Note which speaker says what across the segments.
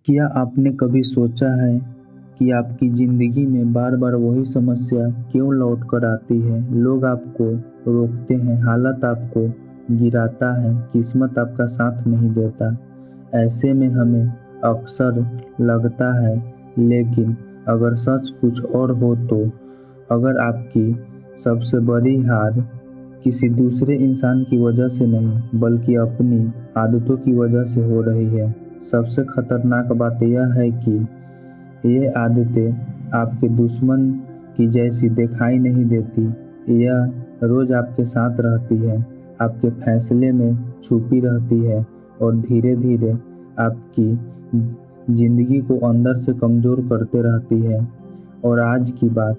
Speaker 1: क्या आपने कभी सोचा है कि आपकी ज़िंदगी में बार-बार वही समस्या क्यों लौट कर आती है? लोग आपको रोकते हैं, हालात आपको गिराता है, किस्मत आपका साथ नहीं देता। ऐसे में हमें अक्सर लगता है, लेकिन अगर सच कुछ और हो तो अगर आपकी सबसे बड़ी हार किसी दूसरे इंसान की वजह से नहीं, बल्कि अपनी आदतों की वजह से हो रही है। सबसे खतरनाक बात यह है कि ये आदतें आपके दुश्मन की जैसी दिखाई नहीं देती। यह रोज़ आपके साथ रहती है, आपके फैसले में छुपी रहती है और धीरे-धीरे आपकी ज़िंदगी को अंदर से कमज़ोर करते रहती है। और आज की बात,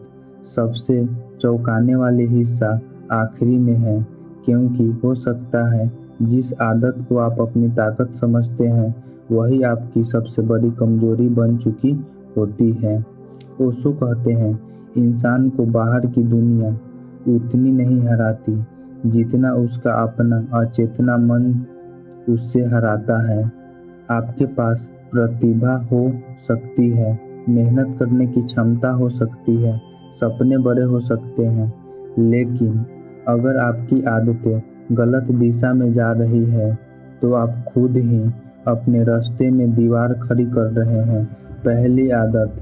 Speaker 1: सबसे चौंकाने वाली हिस्सा आखिरी में है, क्योंकि हो सकता है जिस आदत को आप अपनी ताकत समझते हैं, वही आपकी सबसे बड़ी कमजोरी बन चुकी होती है। ओशो कहते हैं, इंसान को बाहर की दुनिया उतनी नहीं हराती जितना उसका अपना अचेतना मन उससे हराता है। आपके पास प्रतिभा हो सकती है, मेहनत करने की क्षमता हो सकती है, सपने बड़े हो सकते हैं, लेकिन अगर आपकी आदतें गलत दिशा में जा रही है तो आप खुद ही अपने रास्ते में दीवार खड़ी कर रहे हैं। पहली आदत,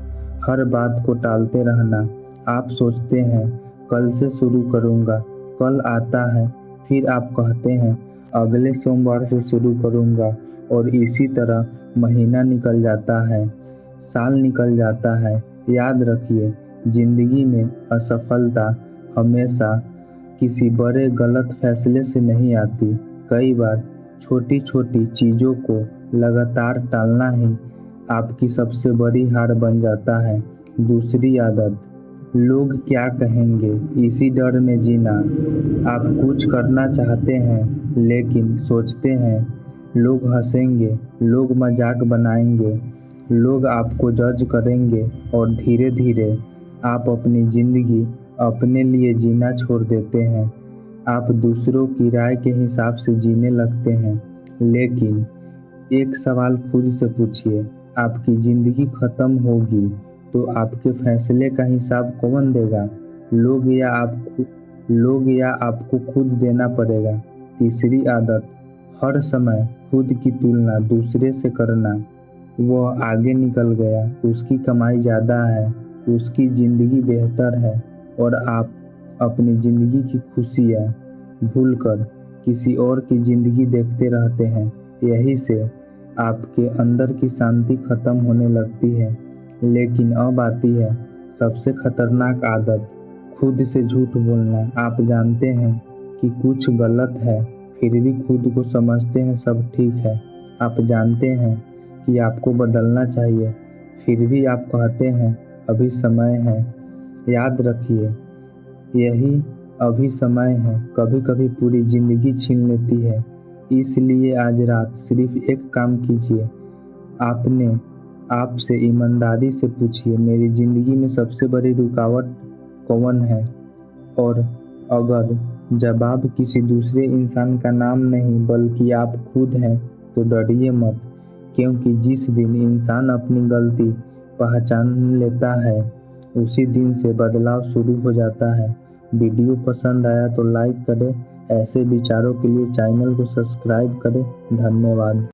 Speaker 1: हर बात को टालते रहना। आप सोचते हैं कल से शुरू करूंगा, कल आता है, फिर आप कहते हैं अगले सोमवार से शुरू करूंगा, और इसी तरह महीना निकल जाता है, साल निकल जाता है। याद रखिए, जिंदगी में असफलता हमेशा किसी बड़े गलत फैसले से नहीं आती। कई बार छोटी छोटी चीज़ों को लगातार टालना ही आपकी सबसे बड़ी हार बन जाता है। दूसरी आदत, लोग क्या कहेंगे इसी डर में जीना। आप कुछ करना चाहते हैं, लेकिन सोचते हैं लोग हंसेंगे, लोग मजाक बनाएंगे, लोग आपको जज करेंगे, और धीरे धीरे आप अपनी ज़िंदगी अपने लिए जीना छोड़ देते हैं। आप दूसरों की राय के हिसाब से जीने लगते हैं। लेकिन एक सवाल खुद से पूछिए, आपकी ज़िंदगी ख़त्म होगी तो आपके फैसले का हिसाब कौन देगा? लोग या आपको खुद देना पड़ेगा। तीसरी आदत, हर समय खुद की तुलना दूसरे से करना। वह आगे निकल गया, उसकी कमाई ज़्यादा है, उसकी ज़िंदगी बेहतर है, और आप अपनी ज़िंदगी की खुशियाँ भूलकर किसी और की ज़िंदगी देखते रहते हैं। यही से आपके अंदर की शांति खत्म होने लगती है। लेकिन अब आती है सबसे खतरनाक आदत, खुद से झूठ बोलना। आप जानते हैं कि कुछ गलत है, फिर भी खुद को समझते हैं सब ठीक है। आप जानते हैं कि आपको बदलना चाहिए, फिर भी आप कहते हैं अभी समय है। याद रखिए, यही अभी समय है कभी कभी पूरी ज़िंदगी छीन लेती है। इसलिए आज रात सिर्फ एक काम कीजिए, आपने आपसे ईमानदारी से पूछिए, मेरी ज़िंदगी में सबसे बड़ी रुकावट कौन है? और अगर जवाब किसी दूसरे इंसान का नाम नहीं बल्कि आप खुद हैं, तो डरिए मत, क्योंकि जिस दिन इंसान अपनी गलती पहचान लेता है, उसी दिन से बदलाव शुरू हो जाता है। वीडियो पसंद आया तो लाइक करें, ऐसे विचारों के लिए चैनल को सब्सक्राइब करें। धन्यवाद।